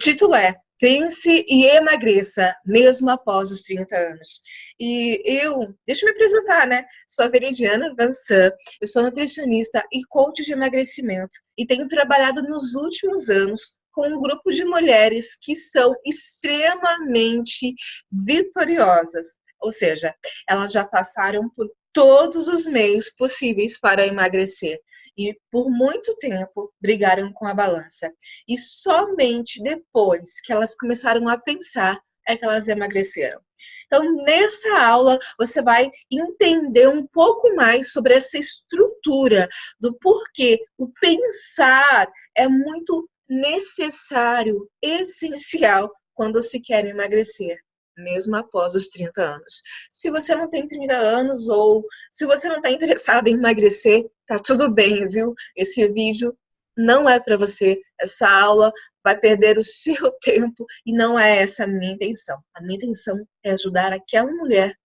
título é Pense e Emagreça, mesmo após os 30 anos. E deixa eu me apresentar, né? Sou a Veridiana Vansan, eu sou nutricionista e coach de emagrecimento e tenho trabalhado nos últimos anos com um grupo de mulheres que são extremamente vitoriosas. Ou seja, elas já passaram por todos os meios possíveis para emagrecer e por muito tempo brigaram com a balança. E somente depois que elas começaram a pensar é que elas emagreceram. Então, nessa aula, você vai entender um pouco mais sobre essa estrutura do porquê o pensar é muito necessário, essencial, quando se quer emagrecer, mesmo após os 30 anos. Se você não tem 30 anos ou se você não está interessado em emagrecer, tá tudo bem, viu? Esse vídeo não é para você, essa aula vai perder o seu tempo e não é essa a minha intenção. A minha intenção é ajudar aquela mulher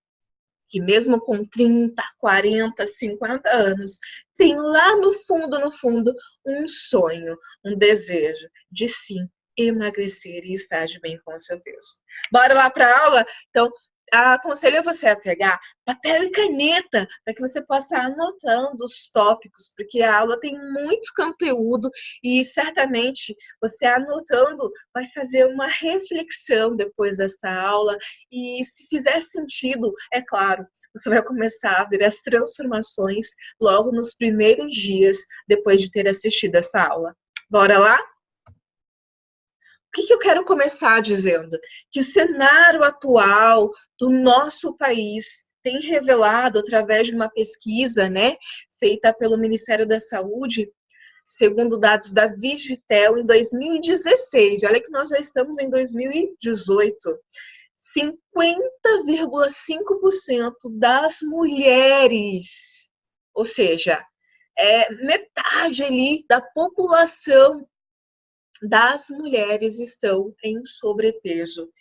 que mesmo com 30, 40, 50 anos, tem lá no fundo, um sonho, um desejo de sim emagrecer e estar de bem com o seu peso. Bora lá para a aula? Então, aconselho você a pegar papel e caneta para que você possa anotando os tópicos, porque a aula tem muito conteúdo e certamente você anotando vai fazer uma reflexão depois dessa aula e se fizer sentido, é claro, você vai começar a ver as transformações logo nos primeiros dias depois de ter assistido essa aula. Bora lá? O que eu quero começar dizendo? Que o cenário atual do nosso país tem revelado, através de uma pesquisa, né, feita pelo Ministério da Saúde, segundo dados da Vigitel, em 2016. Olha que nós já estamos em 2018. 50,5% das mulheres, ou seja, metade ali da população das mulheres estão em sobrepeso.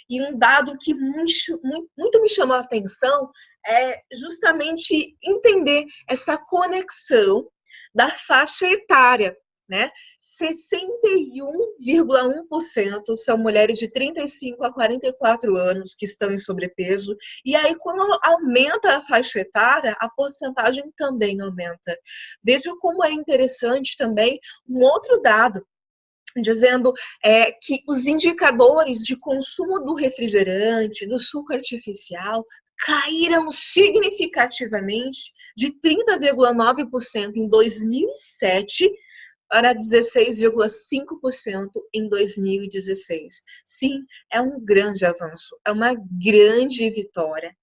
E um dado que muito me chamou a atenção é justamente entender essa conexão da faixa etária, né? 61,1% são mulheres de 35 a 44 anos que estão em sobrepeso. E aí, quando aumenta a faixa etária, a porcentagem também aumenta. Veja como é interessante também um outro dado, dizendo que os indicadores de consumo do refrigerante, do suco artificial, caíram significativamente de 30,9% em 2007 para 16,5% em 2016. Sim, é um grande avanço, é uma grande vitória.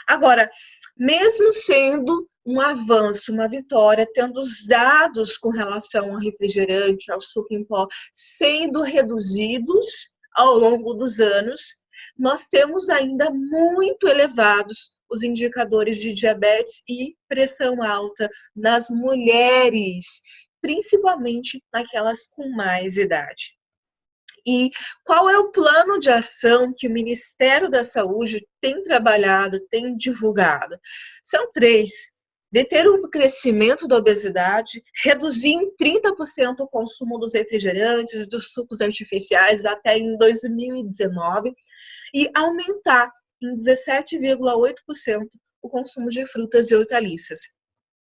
Agora, mesmo sendo um avanço, uma vitória, tendo os dados com relação ao refrigerante, ao suco em pó, sendo reduzidos ao longo dos anos, nós temos ainda muito elevados os indicadores de diabetes e pressão alta nas mulheres, principalmente naquelas com mais idade. E qual é o plano de ação que o Ministério da Saúde tem trabalhado, tem divulgado? São 3. Deter o crescimento da obesidade, reduzir em 30% o consumo dos refrigerantes, dos sucos artificiais até em 2019 e aumentar em 17,8% o consumo de frutas e hortaliças.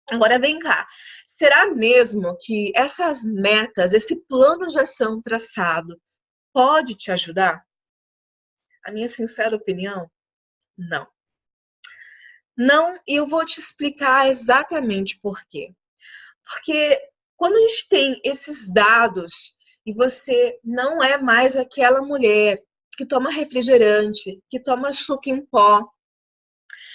Agora vem cá, será mesmo que essas metas, esse plano de ação traçado, pode te ajudar? A minha sincera opinião, não. Não, e eu vou te explicar exatamente por quê. Porque quando a gente tem esses dados e você não é mais aquela mulher que toma refrigerante, que toma suco em pó,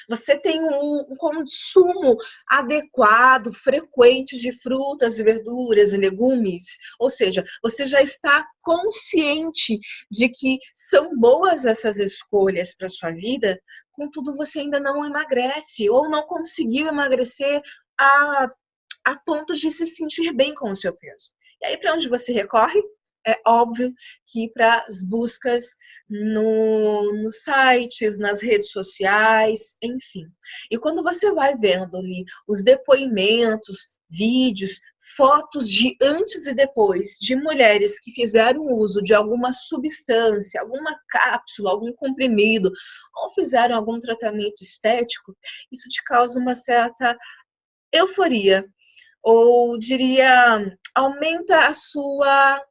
você tem um consumo adequado, frequente de frutas, verduras e legumes, ou seja, você já está consciente de que são boas essas escolhas para a sua vida, contudo você ainda não emagrece ou não conseguiu emagrecer a ponto de se sentir bem com o seu peso. E aí, para onde você recorre? É óbvio que para as buscas nos sites, nas redes sociais, enfim. E quando você vai vendo ali os depoimentos, vídeos, fotos de antes e depois de mulheres que fizeram uso de alguma substância, alguma cápsula, algum comprimido, ou fizeram algum tratamento estético, isso te causa uma certa euforia, ou diria, aumenta a sua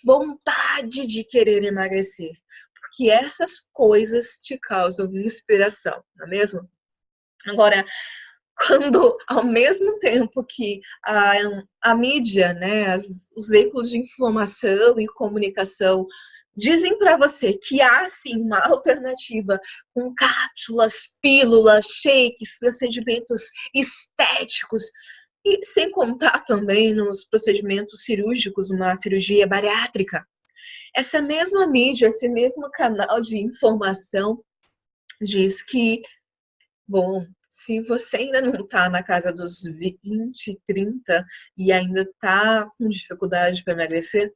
vontade de querer emagrecer, porque essas coisas te causam inspiração, não é mesmo? Agora, quando ao mesmo tempo que a mídia, né, os veículos de informação e comunicação dizem para você que há sim uma alternativa com cápsulas, pílulas, shakes, procedimentos estéticos, e sem contar também nos procedimentos cirúrgicos, uma cirurgia bariátrica. Essa mesma mídia, esse mesmo canal de informação diz que, bom, se você ainda não está na casa dos 20, 30 e ainda está com dificuldade para emagrecer,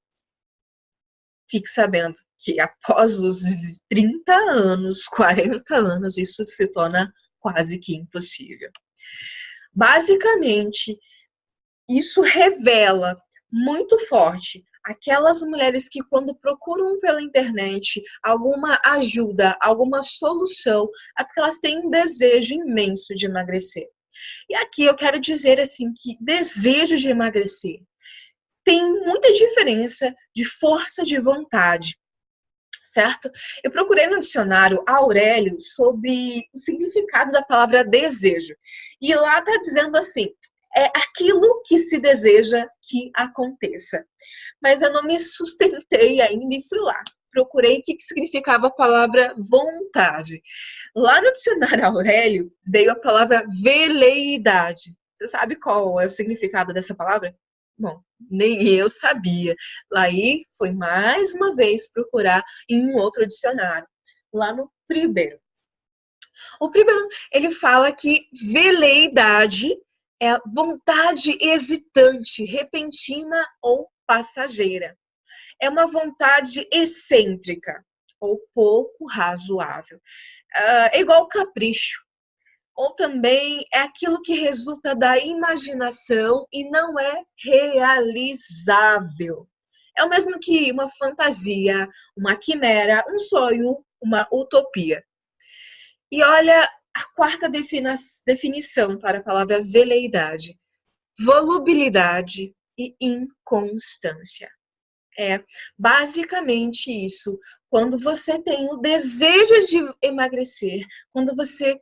fique sabendo que após os 30 anos, 40 anos, isso se torna quase que impossível. Basicamente, isso revela muito forte aquelas mulheres que, quando procuram pela internet alguma ajuda, alguma solução, é porque elas têm um desejo imenso de emagrecer. E aqui eu quero dizer assim que desejo de emagrecer tem muita diferença de força de vontade, certo? Eu procurei no dicionário Aurélio sobre o significado da palavra desejo. E lá está dizendo assim: é aquilo que se deseja que aconteça. Mas eu não me sustentei ainda e fui lá. Procurei o que significava a palavra vontade. Lá no dicionário Aurélio, veio a palavra veleidade. Você sabe qual é o significado dessa palavra? Bom, nem eu sabia. Lá aí foi mais uma vez procurar em um outro dicionário, lá no Pribeiro. O Pribeiro, ele fala que veleidade é vontade hesitante, repentina ou passageira. É uma vontade excêntrica ou pouco razoável. É igual capricho. Ou também é aquilo que resulta da imaginação e não é realizável. É o mesmo que uma fantasia, uma quimera, um sonho, uma utopia. E olha a quarta definição para a palavra veleidade: volubilidade e inconstância. É basicamente isso. Quando você tem o desejo de emagrecer, quando você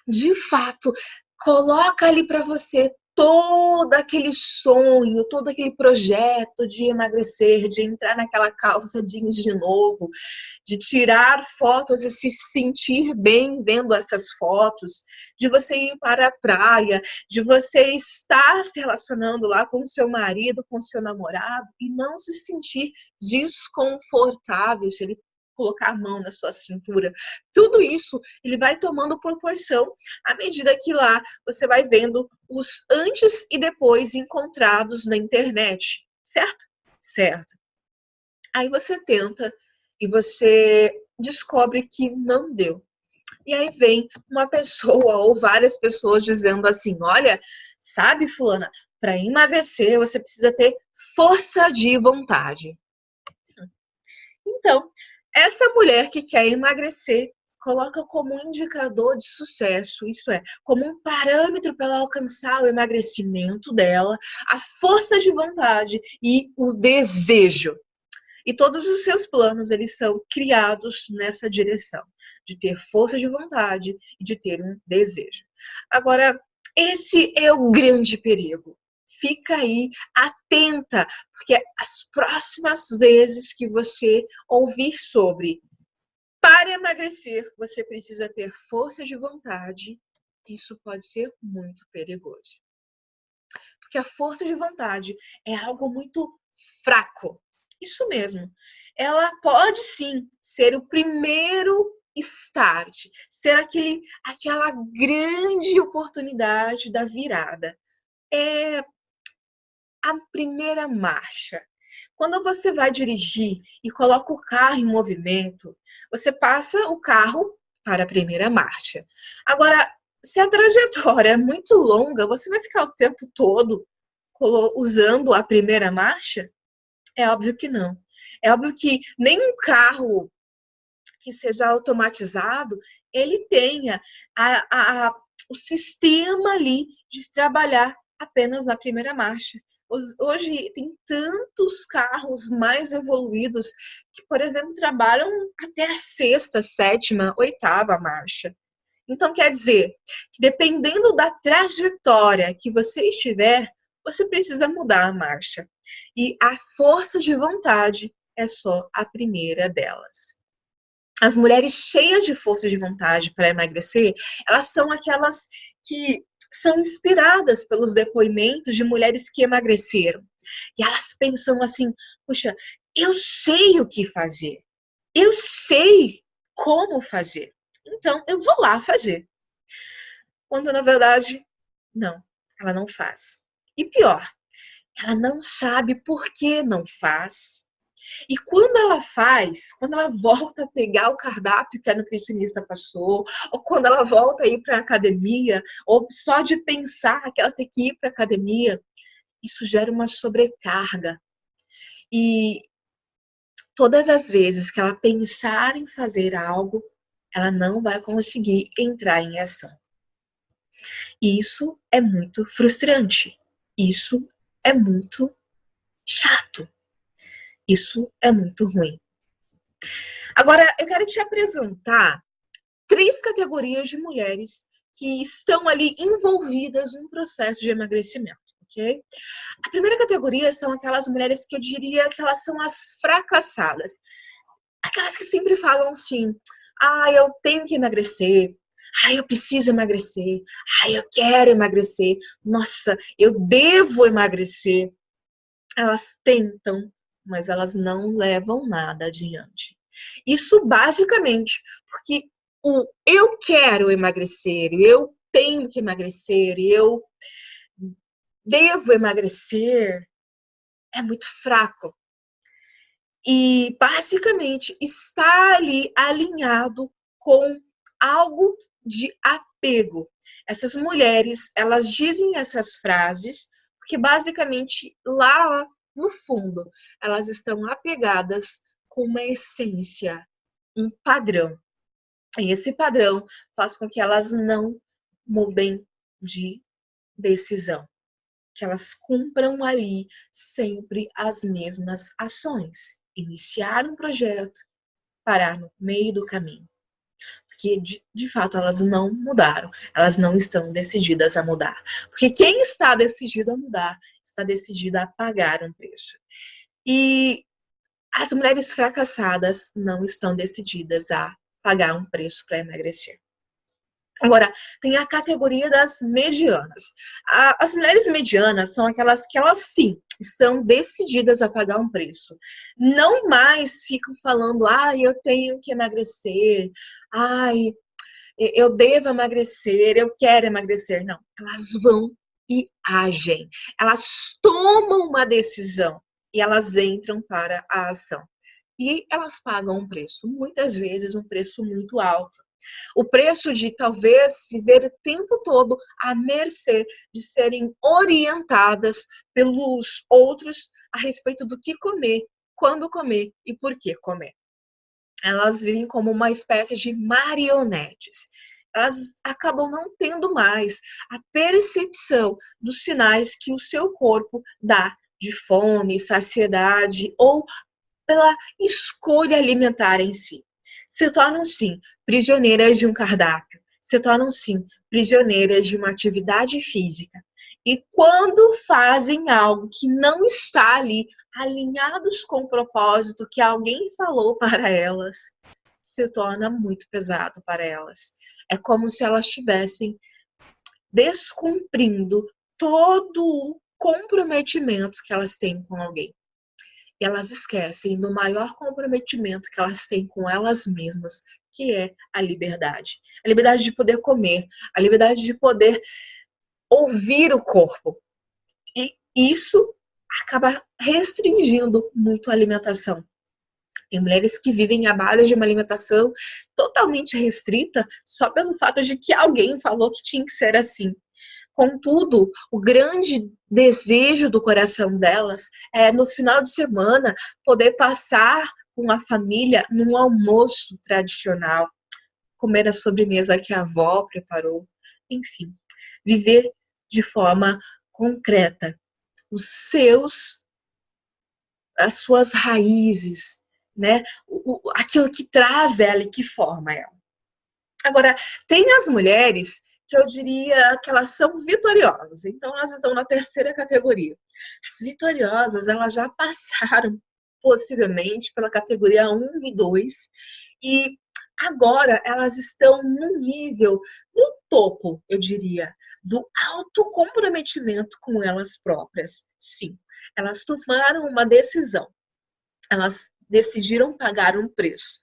de fato coloca ali para você todo aquele sonho, todo aquele projeto de emagrecer, de entrar naquela calça jeans de novo, de tirar fotos e se sentir bem vendo essas fotos, de você ir para a praia, de você estar se relacionando lá com o seu marido, com o seu namorado e não se sentir desconfortável se ele colocar a mão na sua cintura. Tudo isso ele vai tomando proporção à medida que lá você vai vendo os antes e depois encontrados na internet, certo? Certo. Aí você tenta e você descobre que não deu. E aí vem uma pessoa ou várias pessoas dizendo assim: olha, sabe, fulana, para emagrecer você precisa ter força de vontade. Então, essa mulher que quer emagrecer coloca como um indicador de sucesso, isso é, como um parâmetro para ela alcançar o emagrecimento dela, a força de vontade e o desejo. E todos os seus planos, eles são criados nessa direção, de ter força de vontade e de ter um desejo. Agora, esse é o grande perigo. Fica aí atenta, porque as próximas vezes que você ouvir sobre para emagrecer, você precisa ter força de vontade, isso pode ser muito perigoso. Porque a força de vontade é algo muito fraco. Isso mesmo. Ela pode sim ser o primeiro start, ser aquela grande oportunidade da virada. É a primeira marcha. Quando você vai dirigir e coloca o carro em movimento, você passa o carro para a primeira marcha. Agora, se a trajetória é muito longa, você vai ficar o tempo todo usando a primeira marcha? É óbvio que não. É óbvio que nenhum carro que seja automatizado, ele tenha o sistema ali de trabalhar apenas na primeira marcha. Hoje tem tantos carros mais evoluídos que, por exemplo, trabalham até a sexta, sétima, oitava marcha. Então, quer dizer que dependendo da trajetória que você estiver, você precisa mudar a marcha. E a força de vontade é só a primeira delas. As mulheres cheias de força de vontade para emagrecer, elas são aquelas que são inspiradas pelos depoimentos de mulheres que emagreceram. E elas pensam assim, puxa, eu sei o que fazer. Eu sei como fazer. Então, eu vou lá fazer. Quando, na verdade, não, ela não faz. E pior, ela não sabe por que não faz. E quando ela faz, quando ela volta a pegar o cardápio que a nutricionista passou, ou quando ela volta a ir para a academia, ou só de pensar que ela tem que ir para a academia, isso gera uma sobrecarga. E todas as vezes que ela pensar em fazer algo, ela não vai conseguir entrar em ação. E isso é muito frustrante. Isso é muito chato. Isso é muito ruim. Agora, eu quero te apresentar 3 categorias de mulheres que estão ali envolvidas no processo de emagrecimento, ok? A primeira categoria são aquelas mulheres que eu diria que elas são as fracassadas. Aquelas que sempre falam assim, eu tenho que emagrecer, eu preciso emagrecer, eu quero emagrecer, nossa, eu devo emagrecer. Elas tentam, mas elas não levam nada adiante. Isso basicamente porque o eu quero emagrecer, eu tenho que emagrecer, eu devo emagrecer é muito fraco. E basicamente está ali alinhado com algo de apego. Essas mulheres, elas dizem essas frases porque basicamente lá no fundo elas estão apegadas com uma essência, um padrão. E esse padrão faz com que elas não mudem de decisão, que elas cumpram ali sempre as mesmas ações. Iniciar um projeto, parar no meio do caminho. Porque, de fato, elas não mudaram. Elas não estão decididas a mudar. Porque quem está decidido a mudar, está decidido a pagar um preço. E as mulheres fracassadas não estão decididas a pagar um preço para emagrecer. Agora, tem a categoria das medianas. As mulheres medianas são aquelas que elas sim estão decididas a pagar um preço. Não mais ficam falando, eu tenho que emagrecer, eu devo emagrecer, eu quero emagrecer. Não, elas vão e agem. Elas tomam uma decisão e elas entram para a ação. E elas pagam um preço, muitas vezes um preço muito alto. O preço de talvez viver o tempo todo à mercê de serem orientadas pelos outros a respeito do que comer, quando comer e por que comer. Elas vivem como uma espécie de marionetes. Elas acabam não tendo mais a percepção dos sinais que o seu corpo dá de fome, saciedade ou pela escolha alimentar em si. Se tornam, sim, prisioneiras de um cardápio, se tornam, sim, prisioneiras de uma atividade física. E quando fazem algo que não está ali alinhados com o propósito que alguém falou para elas, se torna muito pesado para elas. É como se elas estivessem descumprindo todo o comprometimento que elas têm com alguém. E elas esquecem do maior comprometimento que elas têm com elas mesmas, que é a liberdade. A liberdade de poder comer, a liberdade de poder ouvir o corpo. E isso acaba restringindo muito a alimentação. Tem mulheres que vivem à base de uma alimentação totalmente restrita só pelo fato de que alguém falou que tinha que ser assim. Contudo, o grande desejo do coração delas é, no final de semana, poder passar com a família num almoço tradicional, comer a sobremesa que a avó preparou, enfim, viver de forma concreta os seus, as suas raízes, né? Aquilo que traz ela e que forma ela. Agora, tem as mulheres que eu diria que elas são vitoriosas, então elas estão na terceira categoria. As vitoriosas, elas já passaram possivelmente pela categoria 1 e 2 e agora elas estão no nível, no topo, eu diria, do autocomprometimento com elas próprias. Sim, elas tomaram uma decisão, elas decidiram pagar um preço,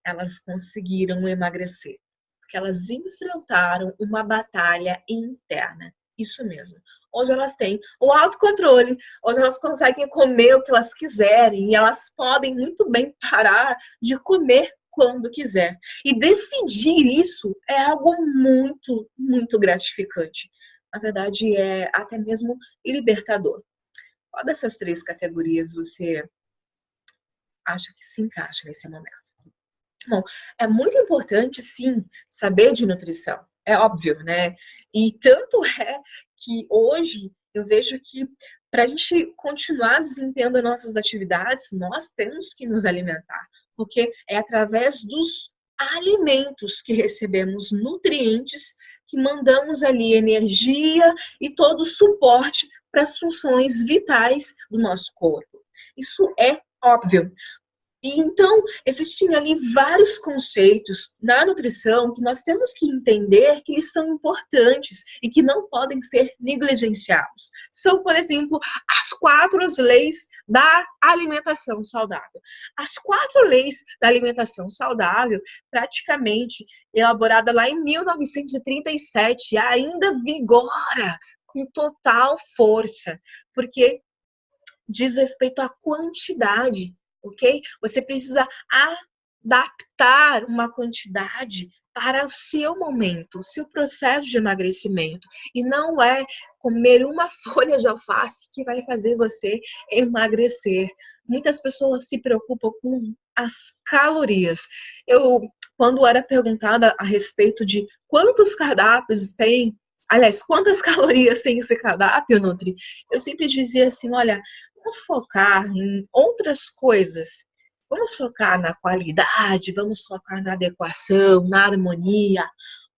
elas conseguiram emagrecer, porque elas enfrentaram uma batalha interna. Isso mesmo. Hoje elas têm o autocontrole, hoje elas conseguem comer o que elas quiserem e elas podem muito bem parar de comer quando quiser. E decidir isso é algo muito, muito gratificante. Na verdade, é até mesmo libertador. Qual dessas três categorias você acha que se encaixa nesse momento? Bom, é muito importante, sim, saber de nutrição. É óbvio, né? E tanto é que hoje eu vejo que para a gente continuar desempenhando nossas atividades, nós temos que nos alimentar, porque é através dos alimentos que recebemos nutrientes que mandamos ali energia e todo o suporte para as funções vitais do nosso corpo. Isso é óbvio. E então, existem ali vários conceitos na nutrição que nós temos que entender que eles são importantes e que não podem ser negligenciados. São, por exemplo, as 4 leis da alimentação saudável. As 4 leis da alimentação saudável, praticamente elaborada lá em 1937, ainda vigora com total força, porque diz respeito à quantidade, ok? Você precisa adaptar uma quantidade para o seu momento, o seu processo de emagrecimento. E não é comer uma folha de alface que vai fazer você emagrecer. Muitas pessoas se preocupam com as calorias. Eu, quando era perguntada a respeito de quantos cardápios tem, aliás, quantas calorias tem esse cardápio, Nutri, eu sempre dizia assim, olha, vamos focar em outras coisas. Vamos focar na qualidade, vamos focar na adequação, na harmonia.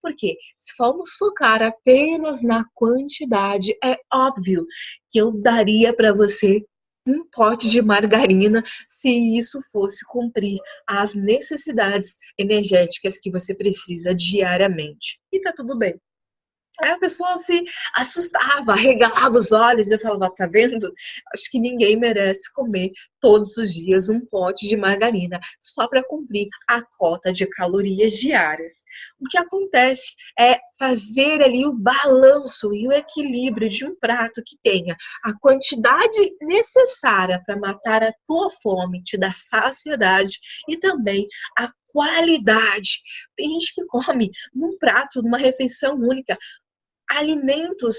Porque se formos focar apenas na quantidade, é óbvio que eu daria para você um pote de margarina se isso fosse cumprir as necessidades energéticas que você precisa diariamente. E tá tudo bem. Aí a pessoa se assustava, arregalava os olhos e eu falava, tá vendo? Acho que ninguém merece comer todos os dias um pote de margarina só para cumprir a cota de calorias diárias. O que acontece é fazer ali o balanço e o equilíbrio de um prato que tenha a quantidade necessária para matar a tua fome, te dar saciedade e também a qualidade. Tem gente que come num prato, numa refeição única, alimentos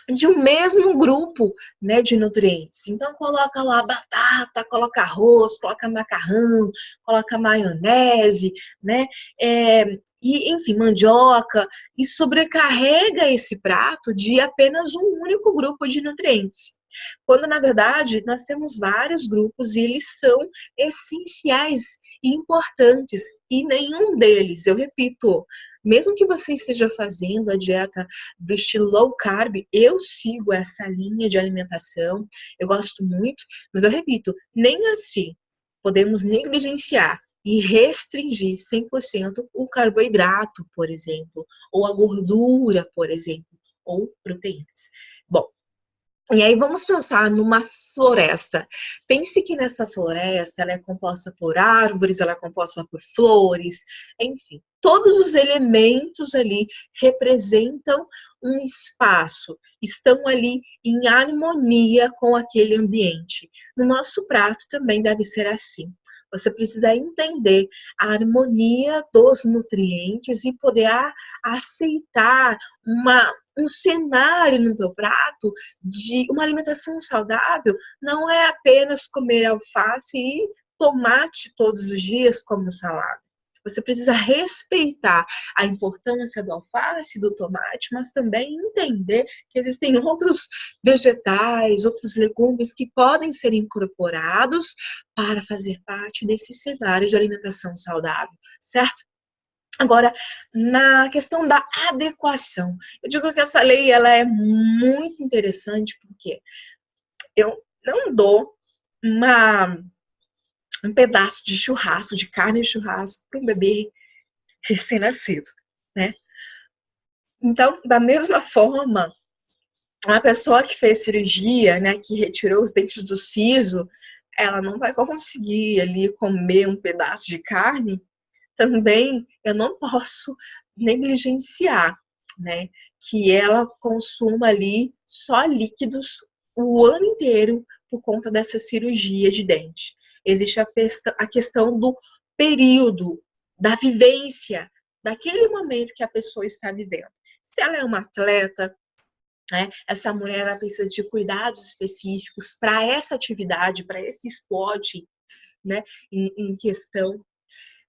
de um mesmo grupo, né, de nutrientes. Então coloca lá batata, coloca arroz, coloca macarrão, coloca maionese, né, e enfim, mandioca, e sobrecarrega esse prato de apenas um único grupo de nutrientes. Quando na verdade nós temos vários grupos e eles são essenciais e importantes, e nenhum deles, eu repito, mesmo que você esteja fazendo a dieta do estilo low carb, eu sigo essa linha de alimentação, eu gosto muito, mas eu repito, nem assim podemos negligenciar e restringir 100% o carboidrato, por exemplo, ou a gordura, por exemplo, ou proteínas. Bom, e aí vamos pensar numa floresta. Pense que nessa floresta ela é composta por árvores, ela é composta por flores, enfim. Todos os elementos ali representam um espaço, estão ali em harmonia com aquele ambiente. No nosso prato também deve ser assim. Você precisa entender a harmonia dos nutrientes e poder aceitar um cenário no teu prato de uma alimentação saudável não é apenas comer alface e tomate todos os dias como salada. Você precisa respeitar a importância do alface e do tomate, mas também entender que existem outros vegetais, outros legumes que podem ser incorporados para fazer parte desse cenário de alimentação saudável, certo? Agora, na questão da adequação, eu digo que essa lei ela é muito interessante porque eu não dou um pedaço de churrasco, de carne de churrasco para um bebê recém-nascido, né? Então, da mesma forma, a pessoa que fez cirurgia, né, que retirou os dentes do siso, ela não vai conseguir ali comer um pedaço de carne. Também eu não posso negligenciar, né, que ela consuma ali só líquidos o ano inteiro por conta dessa cirurgia de dente. Existe a questão do período, da vivência, daquele momento que a pessoa está vivendo. Se ela é uma atleta, né, essa mulher ela precisa de cuidados específicos para essa atividade, para esse esporte, né, em questão.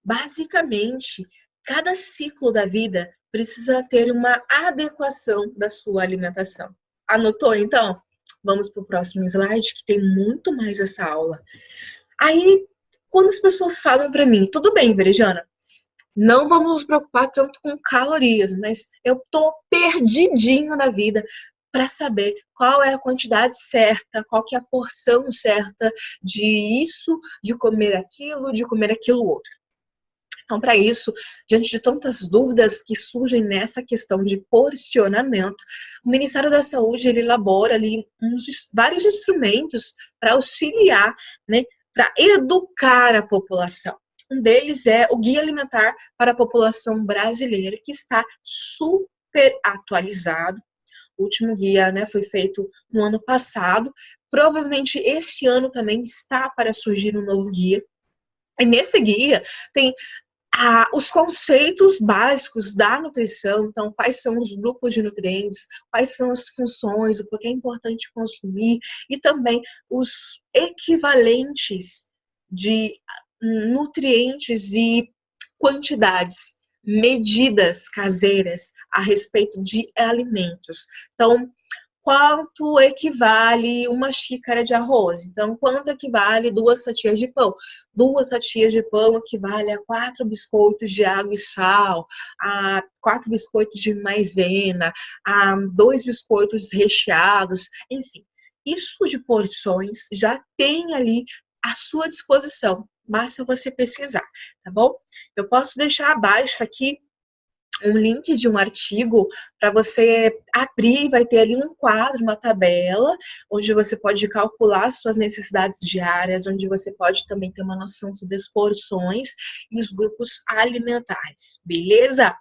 Basicamente, cada ciclo da vida precisa ter uma adequação da sua alimentação. Anotou, então? Vamos para o próximo slide, que tem muito mais essa aula. Aí, quando as pessoas falam para mim, tudo bem, Verejana, não vamos nos preocupar tanto com calorias, mas eu tô perdidinho na vida para saber qual é a quantidade certa, qual que é a porção certa de isso, de comer aquilo outro. Então, para isso, diante de tantas dúvidas que surgem nessa questão de porcionamento, o Ministério da Saúde ele elabora ali vários instrumentos para auxiliar, né, para educar a população. Um deles é o Guia Alimentar para a População Brasileira, que está super atualizado. O último guia, né, foi feito no ano passado. Provavelmente esse ano também está para surgir um novo guia. E nesse guia tem os conceitos básicos da nutrição, então quais são os grupos de nutrientes, quais são as funções, o porquê é importante consumir, e também os equivalentes de nutrientes e quantidades, medidas caseiras a respeito de alimentos. Então, quanto equivale uma xícara de arroz? Então, quanto equivale 2 fatias de pão? 2 fatias de pão equivale a 4 biscoitos de água e sal, a 4 biscoitos de maisena, a 2 biscoitos recheados, enfim. Isso de porções já tem ali à sua disposição, basta você pesquisar, tá bom? Eu posso deixar abaixo aqui um link de um artigo para você abrir, vai ter ali um quadro, uma tabela, onde você pode calcular suas necessidades diárias, onde você pode também ter uma noção sobre as porções e os grupos alimentares, beleza?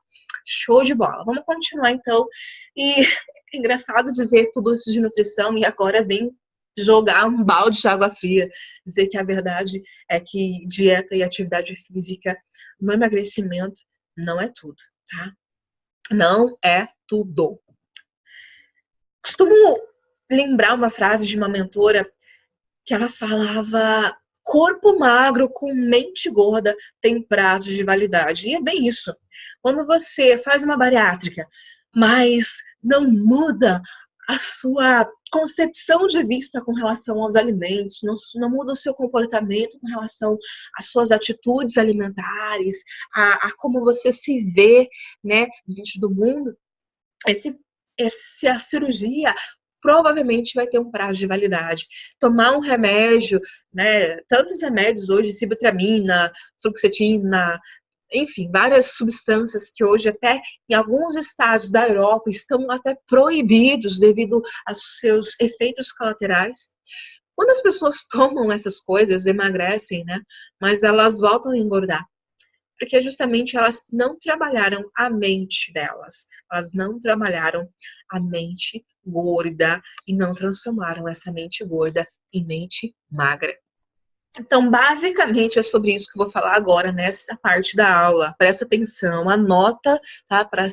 Show de bola! Vamos continuar então. E é engraçado dizer tudo isso de nutrição e agora vem jogar um balde de água fria, dizer que a verdade é que dieta e atividade física no emagrecimento não é tudo, tá? Não é tudo. Costumo lembrar uma frase de uma mentora que ela falava: corpo magro com mente gorda tem prazo de validade. E é bem isso. Quando você faz uma bariátrica, mas não muda a sua concepção de vista com relação aos alimentos, não muda o seu comportamento com relação às suas atitudes alimentares, a como você se vê, né, diante do mundo, a cirurgia provavelmente vai ter um prazo de validade. Tomar um remédio, né, tantos remédios hoje, sibutramina, fluoxetina, enfim, várias substâncias que hoje até em alguns estados da Europa estão até proibidos devido aos seus efeitos colaterais. Quando as pessoas tomam essas coisas, emagrecem, né? Mas elas voltam a engordar. Porque justamente elas não trabalharam a mente delas. Elas não trabalharam a mente gorda e não transformaram essa mente gorda em mente magra. Então, basicamente, é sobre isso que eu vou falar agora nessa parte da aula. Presta atenção, anota, tá? Para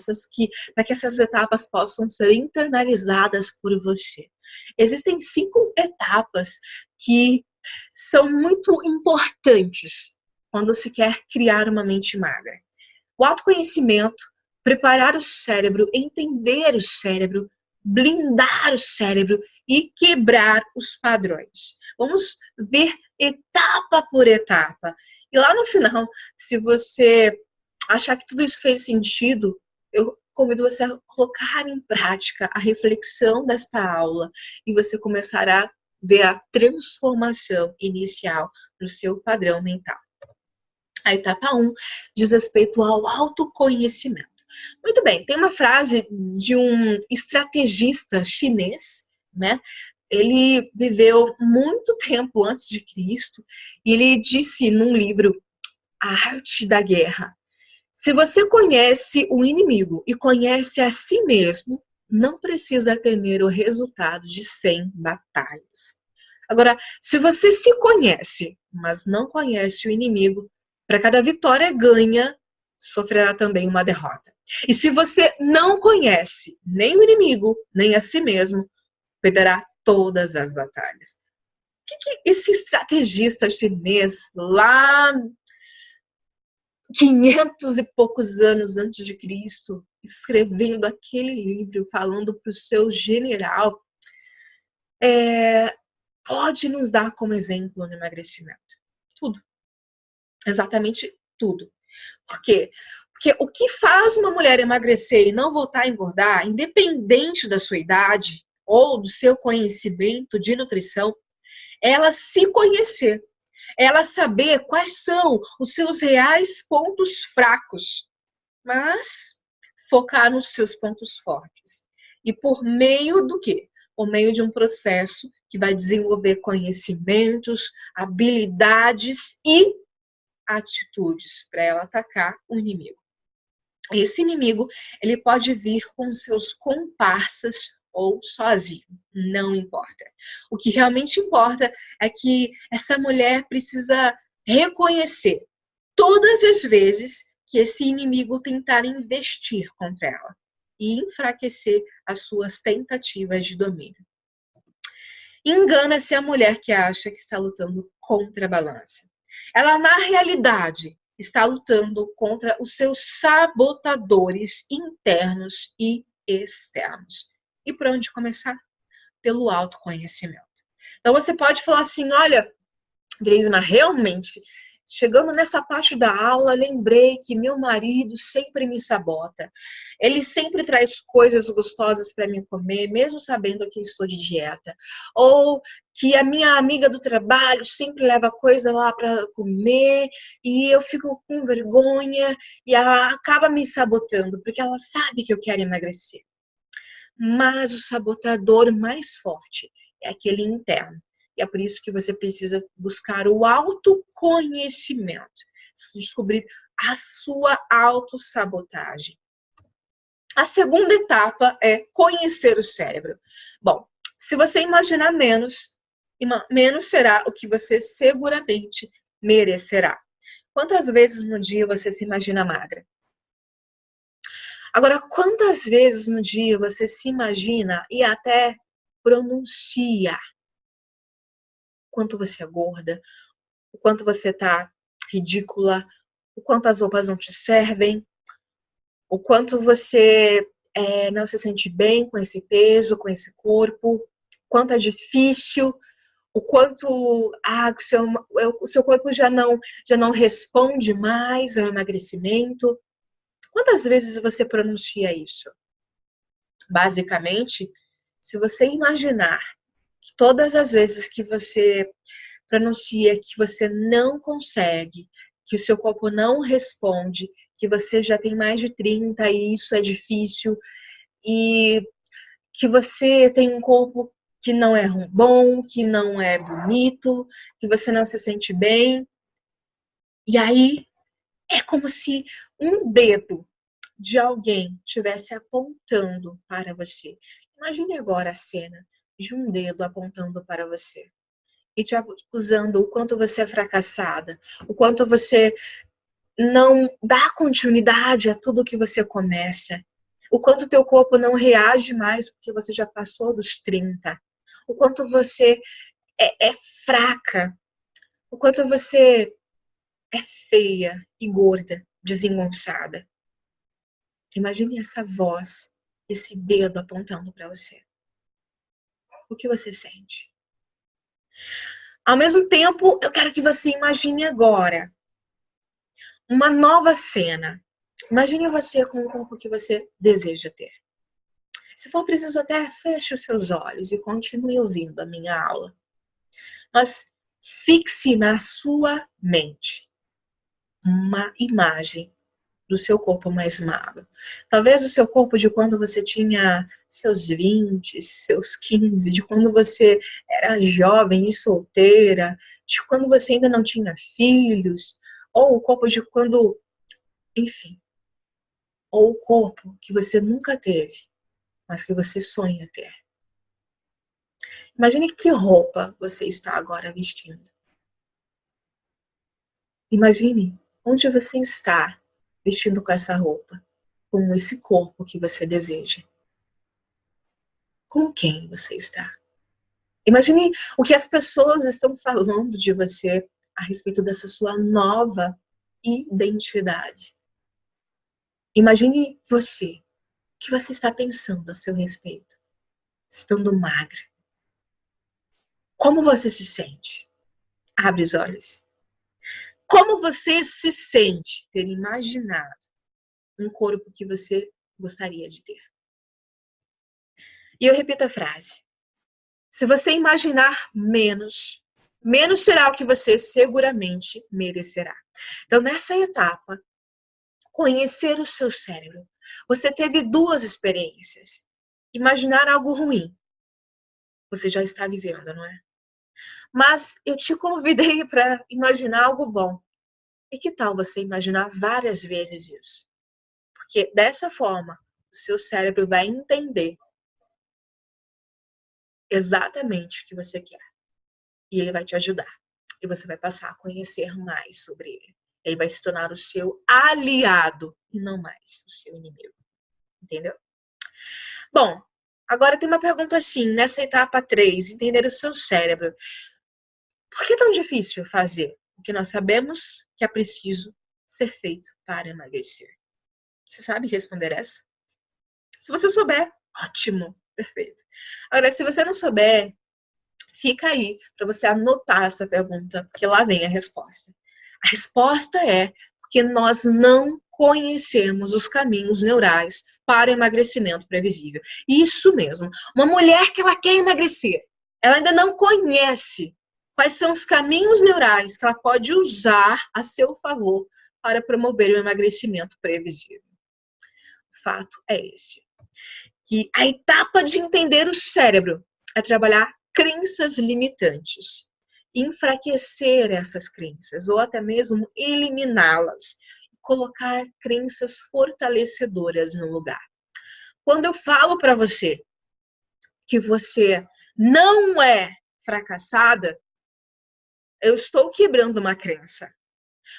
que essas etapas possam ser internalizadas por você. Existem 5 etapas que são muito importantes quando se quer criar uma mente magra. O autoconhecimento, preparar o cérebro, entender o cérebro, blindar o cérebro e quebrar os padrões. Vamos ver etapa por etapa. E lá no final, se você achar que tudo isso fez sentido, eu convido você a colocar em prática a reflexão desta aula e você começará a ver a transformação inicial no seu padrão mental. A etapa 1 diz respeito ao autoconhecimento. Muito bem, tem uma frase de um estrategista chinês, né? Ele viveu muito tempo antes de Cristo e ele disse num livro, A Arte da Guerra: se você conhece o inimigo e conhece a si mesmo, não precisa temer o resultado de 100 batalhas. Agora, se você se conhece, mas não conhece o inimigo, para cada vitória ganha, sofrerá também uma derrota. E se você não conhece nem o inimigo, nem a si mesmo, perderá todas as batalhas. O que esse estrategista chinês, lá 500 e poucos anos antes de Cristo, escrevendo aquele livro, falando para o seu general, pode nos dar como exemplo no emagrecimento? Tudo. Exatamente tudo. Por quê? Porque o que faz uma mulher emagrecer e não voltar a engordar, independente da sua idade ou do seu conhecimento de nutrição, é ela se conhecer, é ela saber quais são os seus reais pontos fracos, mas focar nos seus pontos fortes. E por meio do quê? Por meio de um processo que vai desenvolver conhecimentos, habilidades e atitudes para ela atacar o inimigo. Esse inimigo, ele pode vir com seus comparsas ou sozinho, não importa. O que realmente importa é que essa mulher precisa reconhecer todas as vezes que esse inimigo tentar investir contra ela e enfraquecer as suas tentativas de domínio. Engana-se a mulher que acha que está lutando contra a balança. Ela, na realidade, está lutando contra os seus sabotadores internos e externos. E por onde começar? Pelo autoconhecimento. Então você pode falar assim, olha, Dreisma, realmente, chegando nessa parte da aula, lembrei que meu marido sempre me sabota. Ele sempre traz coisas gostosas para mim comer, mesmo sabendo que eu estou de dieta. Ou que a minha amiga do trabalho sempre leva coisa lá para comer e eu fico com vergonha e ela acaba me sabotando, porque ela sabe que eu quero emagrecer. Mas o sabotador mais forte é aquele interno. E é por isso que você precisa buscar o autoconhecimento, descobrir a sua autossabotagem. A segunda etapa é conhecer o cérebro. Bom, se você imaginar menos, menos será o que você seguramente merecerá. Quantas vezes no dia você se imagina magra? Agora, quantas vezes no dia você se imagina e até pronuncia quanto você é gorda, o quanto você tá ridícula, o quanto as roupas não te servem, o quanto você não se sente bem com esse peso, com esse corpo, quanto é difícil, o quanto o seu corpo já não responde mais ao emagrecimento. Quantas vezes você pronuncia isso? Basicamente, se você imaginar que todas as vezes que você pronuncia que você não consegue, que o seu corpo não responde, que você já tem mais de 30 e isso é difícil, e que você tem um corpo que não é bom, que não é bonito, que você não se sente bem. E aí é como se um dedo de alguém estivesse apontando para você. Imagine agora a cena de um dedo apontando para você. e te acusando o quanto você é fracassada, o quanto você não dá continuidade a tudo que você começa, o quanto teu corpo não reage mais porque você já passou dos 30, o quanto você é fraca, o quanto você é feia e gorda, desengonçada. Imagine essa voz, esse dedo apontando para você. O que você sente? Ao mesmo tempo, eu quero que você imagine agora uma nova cena. Imagine você com o corpo que você deseja ter. Se for preciso, até feche os seus olhos e continue ouvindo a minha aula. Mas fixe na sua mente uma imagem do seu corpo mais magro. Talvez o seu corpo de quando você tinha seus 20, seus 15, de quando você era jovem e solteira, de quando você ainda não tinha filhos, ou o corpo de quando, enfim, ou o corpo que você nunca teve, mas que você sonha ter. Imagine que roupa você está agora vestindo. Imagine onde você está vestindo com essa roupa, com esse corpo que você deseja. Com quem você está? Imagine o que as pessoas estão falando de você a respeito dessa sua nova identidade. Imagine você, o que você está pensando a seu respeito, estando magra. Como você se sente? Abre os olhos. Como você se sente ter imaginado um corpo que você gostaria de ter? E eu repito a frase. Se você imaginar menos, menos será o que você seguramente merecerá. Então, nessa etapa, conhecer o seu cérebro. Você teve duas experiências. Imaginar algo ruim. Você já está vivendo, não é? Mas eu te convidei para imaginar algo bom. E que tal você imaginar várias vezes isso? Porque dessa forma, o seu cérebro vai entender exatamente o que você quer. E ele vai te ajudar. E você vai passar a conhecer mais sobre ele. Ele vai se tornar o seu aliado e não mais o seu inimigo. Entendeu? Bom, agora tem uma pergunta assim, nessa etapa 3, entender o seu cérebro. Por que é tão difícil fazer o que nós sabemos que é preciso ser feito para emagrecer? Você sabe responder essa? Se você souber, ótimo, perfeito. Agora, se você não souber, fica aí para você anotar essa pergunta, porque lá vem a resposta. A resposta é porque nós não conhecemos os caminhos neurais para emagrecimento previsível. Isso mesmo. Uma mulher que ela quer emagrecer, ela ainda não conhece quais são os caminhos neurais que ela pode usar a seu favor para promover o emagrecimento previsível. O fato é esse, que a etapa de entender o cérebro é trabalhar crenças limitantes, enfraquecer essas crenças ou até mesmo eliminá-las, colocar crenças fortalecedoras no lugar. Quando eu falo para você que você não é fracassada, eu estou quebrando uma crença.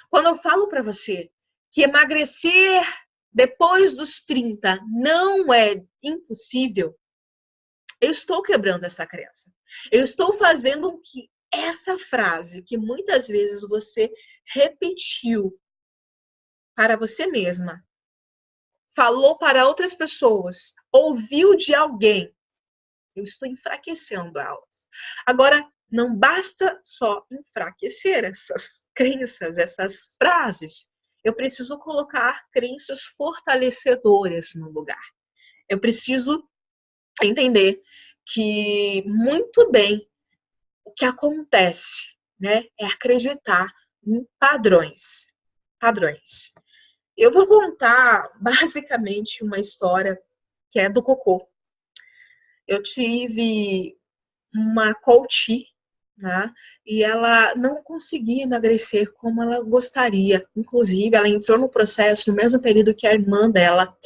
Quando eu falo para você que emagrecer depois dos 30 não é impossível, eu estou quebrando essa crença. Eu estou fazendo com que essa frase, que muitas vezes você repetiu para você mesma, falou para outras pessoas, ouviu de alguém, eu estou enfraquecendo elas. Agora, não basta só enfraquecer essas crenças, essas frases. Eu preciso colocar crenças fortalecedoras no lugar. Eu preciso entender que muito bem o que acontece, né, é acreditar em padrões. Padrões. Eu vou contar basicamente uma história que é do cocô. Eu tive uma coach, né, e ela não conseguia emagrecer como ela gostaria. Inclusive, ela entrou no processo no mesmo período que a irmã dela,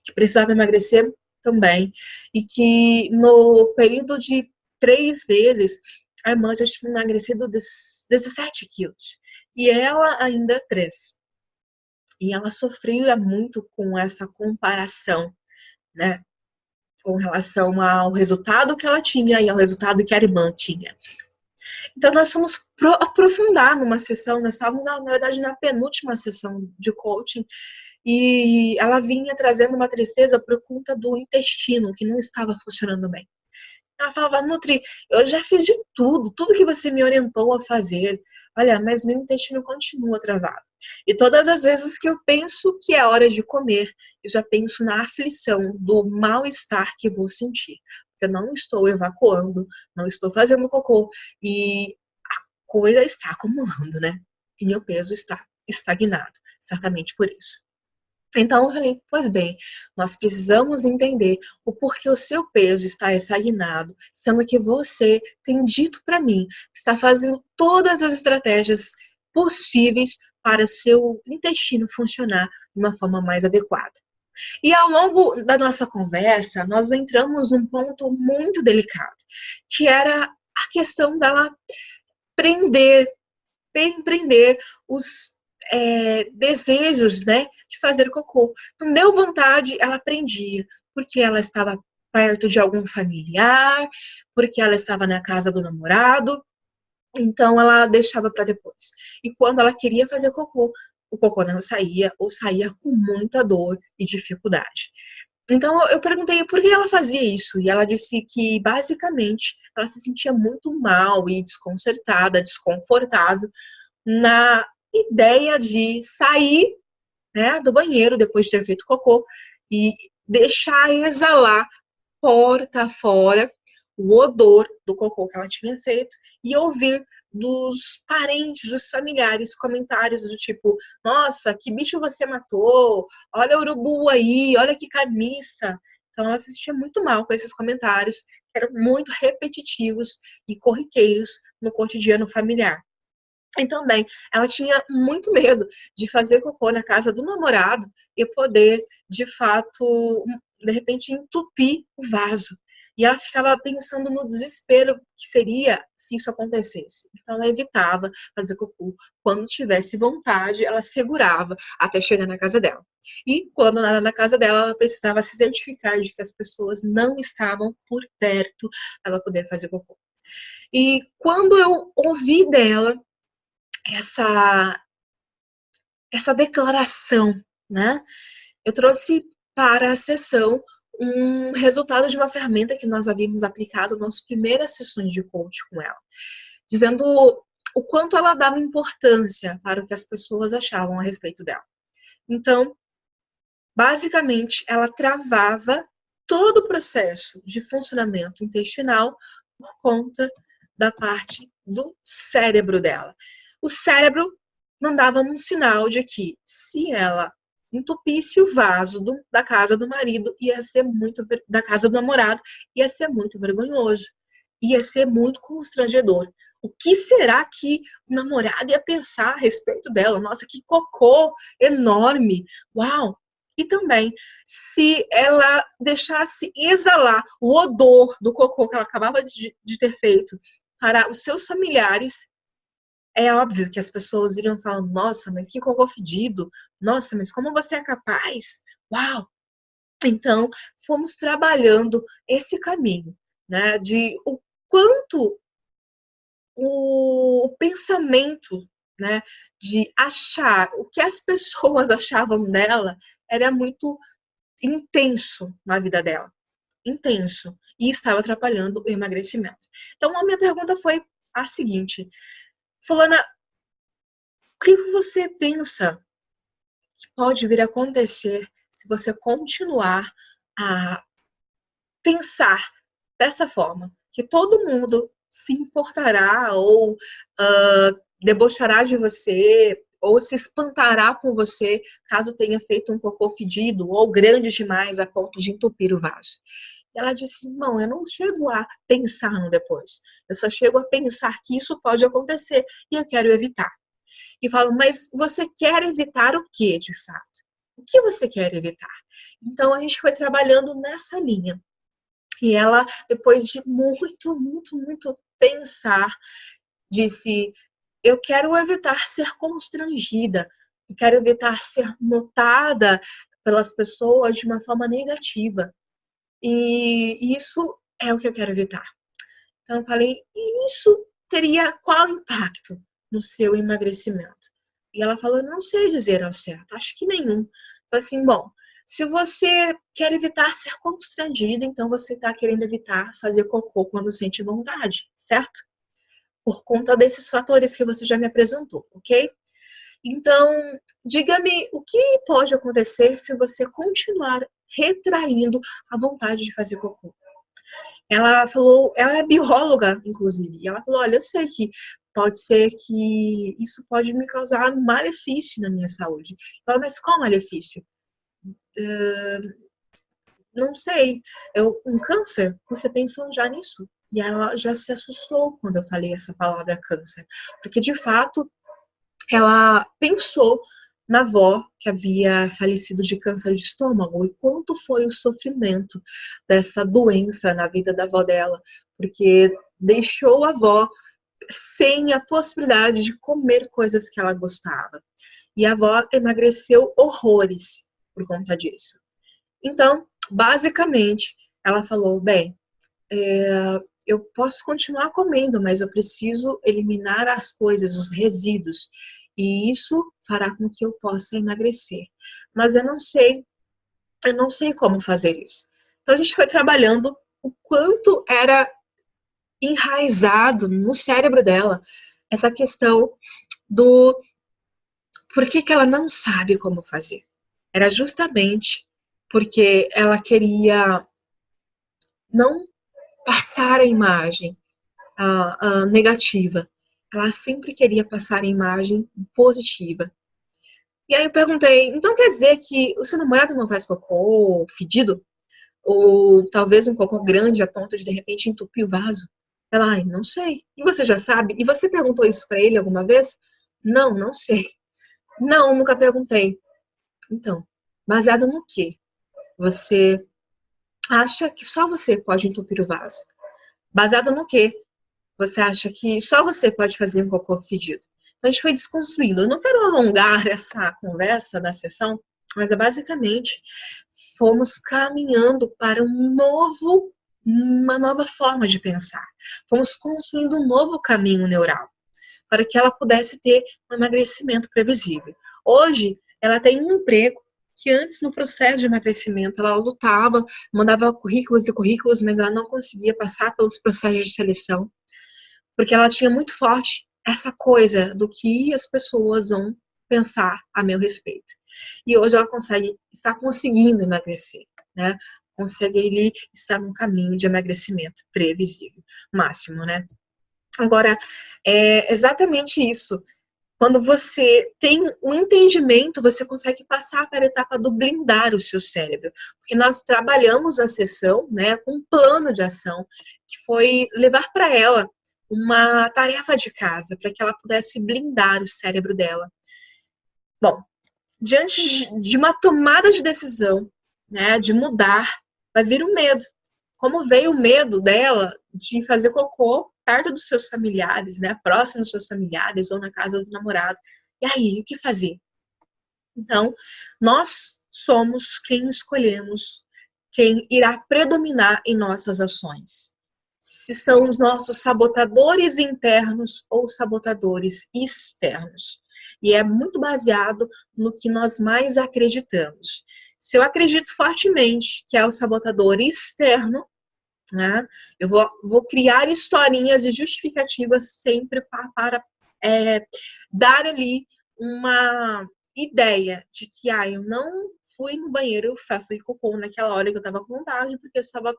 que precisava emagrecer também, e que no período de 3 meses a irmã já tinha emagrecido 17 quilos. E ela ainda 3. E ela sofria muito com essa comparação, né? Com relação ao resultado que ela tinha e ao resultado que a irmã tinha. Então, nós fomos aprofundar numa sessão, nós estávamos, na verdade, na penúltima sessão de coaching, e ela vinha trazendo uma tristeza por conta do intestino, que não estava funcionando bem. Ela falava, Nutri, eu já fiz de tudo, tudo que você me orientou a fazer, olha, mas meu intestino continua travado. E todas as vezes que eu penso que é hora de comer, eu já penso na aflição, do mal-estar que vou sentir. Porque eu não estou evacuando, não estou fazendo cocô, e a coisa está acumulando, né? E meu peso está estagnado, certamente por isso. Então eu falei, pois bem, nós precisamos entender o porquê o seu peso está estagnado, sendo que você tem dito para mim que está fazendo todas as estratégias possíveis para o seu intestino funcionar de uma forma mais adequada. E ao longo da nossa conversa, nós entramos num ponto muito delicado, que era a questão dela prender os desejos, né, de fazer cocô. Não deu vontade, ela prendia, porque ela estava perto de algum familiar, porque ela estava na casa do namorado, então ela deixava para depois. E quando ela queria fazer cocô, o cocô não saía ou saía com muita dor e dificuldade. Então eu perguntei por que ela fazia isso, e ela disse que basicamente ela se sentia muito mal e desconcertada, desconfortável na ideia de sair, né, do banheiro depois de ter feito cocô e deixar exalar porta fora o odor do cocô que ela tinha feito e ouvir dos parentes, dos familiares, comentários do tipo, nossa, que bicho você matou, olha o urubu aí, olha que carniça. Então ela se sentia muito mal com esses comentários, que eram muito repetitivos e corriqueiros no cotidiano familiar. E também, ela tinha muito medo de fazer cocô na casa do namorado e poder, de fato, de repente, entupir o vaso. E ela ficava pensando no desespero que seria se isso acontecesse. Então, ela evitava fazer cocô. Quando tivesse vontade, ela segurava até chegar na casa dela. E quando era na casa dela, ela precisava se certificar de que as pessoas não estavam por perto para ela poder fazer cocô. E quando eu ouvi dela essa essa declaração, né? Eu trouxe para a sessão um resultado de uma ferramenta que nós havíamos aplicado nas primeiras sessões de coach com ela, dizendo o quanto ela dava importância para o que as pessoas achavam a respeito dela. Então, basicamente, ela travava todo o processo de funcionamento intestinal por conta da parte do cérebro dela. O cérebro mandava um sinal de que se ela entupisse o vaso da casa do marido, ia ser muito, da casa do namorado, ia ser muito vergonhoso, ia ser muito constrangedor. O que será que o namorado ia pensar a respeito dela? Nossa, que cocô enorme! Uau! E também, se ela deixasse exalar o odor do cocô que ela acabava de ter feito para os seus familiares, é óbvio que as pessoas iriam falar, nossa, mas que cocô fedido, nossa, mas como você é capaz? Uau! Então, fomos trabalhando esse caminho, né, de o quanto o pensamento, né, de achar o que as pessoas achavam dela era muito intenso na vida dela, intenso, e estava atrapalhando o emagrecimento. Então, a minha pergunta foi a seguinte, fulana, o que você pensa que pode vir a acontecer se você continuar a pensar dessa forma? Que todo mundo se importará ou debochará de você ou se espantará com você caso tenha feito um cocô fedido ou grande demais a ponto de entupir o vaso. E ela disse, não, eu não chego a pensar no depois. Eu só chego a pensar que isso pode acontecer e eu quero evitar. E falo, mas você quer evitar o que, de fato? O que você quer evitar? Então, a gente foi trabalhando nessa linha. E ela, depois de muito pensar, disse: eu quero evitar ser constrangida, eu quero evitar ser notada pelas pessoas de uma forma negativa. E isso é o que eu quero evitar. Então eu falei: e isso teria qual impacto no seu emagrecimento? E ela falou: não sei dizer ao certo, acho que nenhum. Eu falei assim: bom, se você quer evitar ser constrangida, então você está querendo evitar fazer cocô quando sente vontade, certo? Por conta desses fatores que você já me apresentou, ok? Então, diga-me o que pode acontecer se você continuar retraindo a vontade de fazer cocô. Ela falou, ela é bióloga, inclusive, e ela falou: olha, eu sei que pode ser que isso pode me causar um malefício na minha saúde. Eu falei: mas qual malefício? Não sei. Um câncer? Você pensou já nisso? E ela já se assustou quando eu falei essa palavra câncer, porque de fato ela pensou na avó que havia falecido de câncer de estômago e quanto foi o sofrimento dessa doença na vida da avó dela, porque deixou a avó sem a possibilidade de comer coisas que ela gostava. E a avó emagreceu horrores por conta disso. Então, basicamente, ela falou: bem, eu posso continuar comendo, mas eu preciso eliminar as coisas, os resíduos. E isso fará com que eu possa emagrecer. Mas eu não sei como fazer isso. Então a gente foi trabalhando o quanto era enraizado no cérebro dela essa questão do por que ela não sabe como fazer. Era justamente porque ela queria não passar a imagem negativa. Ela sempre queria passar a imagem positiva. E aí eu perguntei: então quer dizer que o seu namorado não faz cocô fedido? Ou talvez um cocô grande a ponto de repente entupir o vaso? Ela: ai, não sei. E você já sabe? E você perguntou isso pra ele alguma vez? Não, não sei. Não, nunca perguntei. Então, baseado no quê? Você acha que só você pode entupir o vaso? Baseado no quê? Você acha que só você pode fazer um cocô fedido? Então a gente foi desconstruindo. Eu não quero alongar essa conversa da sessão, mas é basicamente fomos caminhando para uma nova forma de pensar. Fomos construindo um novo caminho neural para que ela pudesse ter um emagrecimento previsível. Hoje, ela tem um emprego que antes, no processo de emagrecimento, ela lutava, mandava currículos e currículos, mas ela não conseguia passar pelos processos de seleção, porque ela tinha muito forte essa coisa do que as pessoas vão pensar a meu respeito. E hoje ela está conseguindo emagrecer, né? Consegue estar num caminho de emagrecimento previsível, máximo, né? Agora, é exatamente isso. Quando você tem o entendimento, você consegue passar para a etapa do blindar o seu cérebro. Porque nós trabalhamos a sessão, né, com um plano de ação, que foi levar para ela uma tarefa de casa, para que ela pudesse blindar o cérebro dela. Bom, diante de uma tomada de decisão, né, de mudar, vai vir o medo. Como veio o medo dela de fazer cocô perto dos seus familiares, né, próximo dos seus familiares ou na casa do namorado. E aí, o que fazer? Então, nós somos quem escolhemos, quem irá predominar em nossas ações. Se são os nossos sabotadores internos ou sabotadores externos. E é muito baseado no que nós mais acreditamos. Se eu acredito fortemente que é o sabotador externo, né, eu vou criar historinhas e justificativas sempre para dar ali uma ideia de que eu não fui no banheiro, eu faço cocô naquela hora que eu estava com vontade, porque eu estava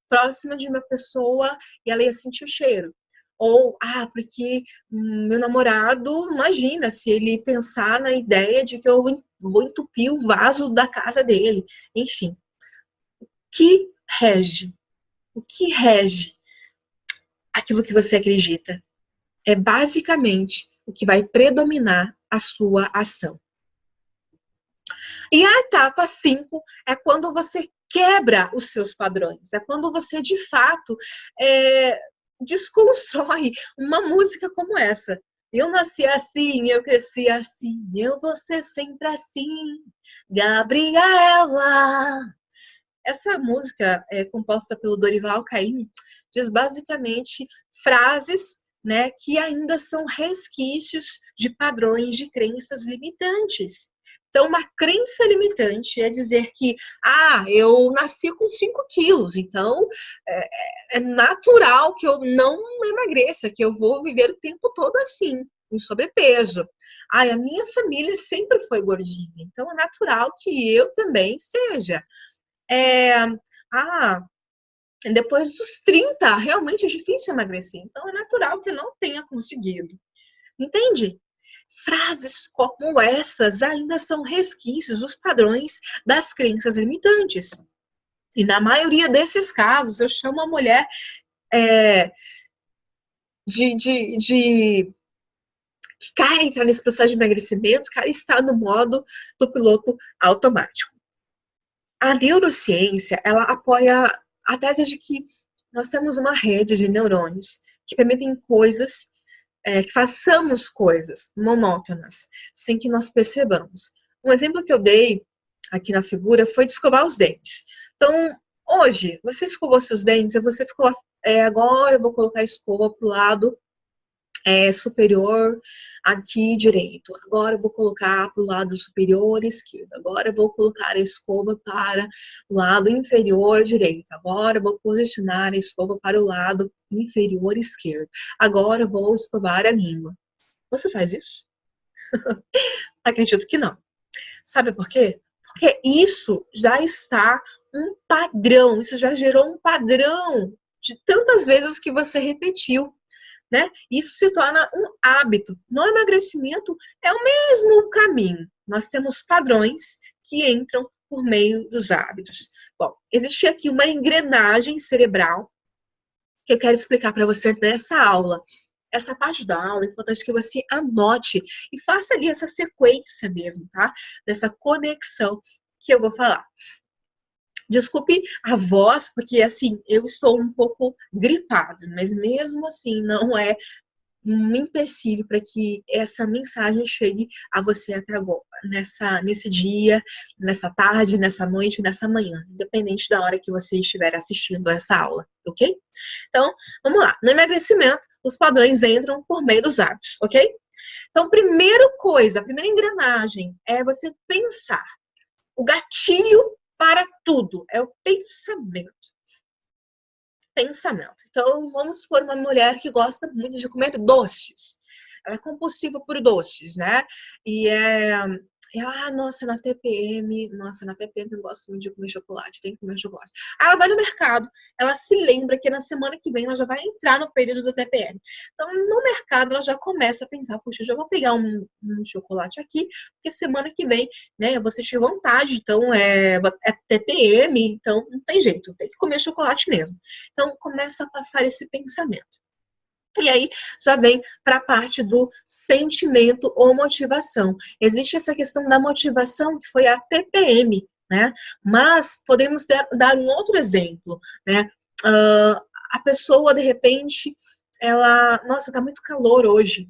próxima de uma pessoa e ela ia sentir o cheiro. Ou, porque meu namorado, imagina, se ele pensar na ideia de que eu vou entupir o vaso da casa dele. Enfim, que rege? O que rege aquilo que você acredita? É basicamente o que vai predominar a sua ação. E a etapa 5 é quando você quebra os seus padrões. É quando você, de fato, desconstrói uma música como essa. Eu nasci assim, eu cresci assim, eu vou ser sempre assim, Gabriela. Essa música é composta pelo Dorival Caymmi, diz basicamente frases, né, que ainda são resquícios de padrões de crenças limitantes. Então, uma crença limitante é dizer que, eu nasci com 5 quilos, então é natural que eu não emagreça, que eu vou viver o tempo todo assim, em sobrepeso. A minha família sempre foi gordinha, então é natural que eu também seja. É, ah, Depois dos 30, realmente é difícil emagrecer. Então é natural que eu não tenha conseguido. Entende? Frases como essas ainda são resquícios dos padrões das crenças limitantes. E na maioria desses casos, eu chamo a mulher que quer entrar nesse processo de emagrecimento, quer estar no modo do piloto automático. A neurociência, ela apoia a tese de que nós temos uma rede de neurônios que permitem que façamos coisas monótonas, sem que nós percebamos. Um exemplo que eu dei aqui na figura foi de escovar os dentes. Então, hoje, você escovou seus dentes, e você ficou lá, agora eu vou colocar a escova para o lado superior aqui direito. Agora eu vou colocar para o lado superior esquerdo. Agora eu vou colocar a escova para o lado inferior direito. Agora eu vou posicionar a escova para o lado inferior esquerdo. Agora eu vou escovar a língua. Você faz isso? Acredito que não. Sabe por quê? Porque isso já está um padrão, isso já gerou um padrão de tantas vezes que você repetiu. Né? Isso se torna um hábito. No emagrecimento é o mesmo caminho. Nós temos padrões que entram por meio dos hábitos. Bom, existe aqui uma engrenagem cerebral que eu quero explicar para você nessa aula. Essa parte da aula é importante que você anote e faça ali essa sequência mesmo, tá? Dessa conexão que eu vou falar. Desculpe a voz, porque assim, eu estou um pouco gripada, mas mesmo assim não é um empecilho para que essa mensagem chegue a você até agora, nesse dia, nessa tarde, nessa noite, nessa manhã, independente da hora que você estiver assistindo essa aula, ok? Então, vamos lá. No emagrecimento, os padrões entram por meio dos hábitos, ok? Então, a primeira engrenagem é você pensar. O gatilho para tudo é o pensamento. Então, vamos supor uma mulher que gosta muito de comer doces. Ela é compulsiva por doces, né? Na TPM eu gosto muito de comer chocolate, tem que comer chocolate. Aí ela vai no mercado, ela se lembra que na semana que vem ela já vai entrar no período da TPM. Então, no mercado, ela já começa a pensar, puxa, eu já vou pegar um chocolate aqui, porque semana que vem, né, eu vou sentir vontade, então é TPM, então não tem jeito, tem que comer chocolate mesmo. Então, começa a passar esse pensamento. E aí já vem para a parte do sentimento ou motivação. Existe essa questão da motivação, que foi a TPM, né? Mas podemos dar um outro exemplo, né? A pessoa, de repente, nossa, tá muito calor hoje,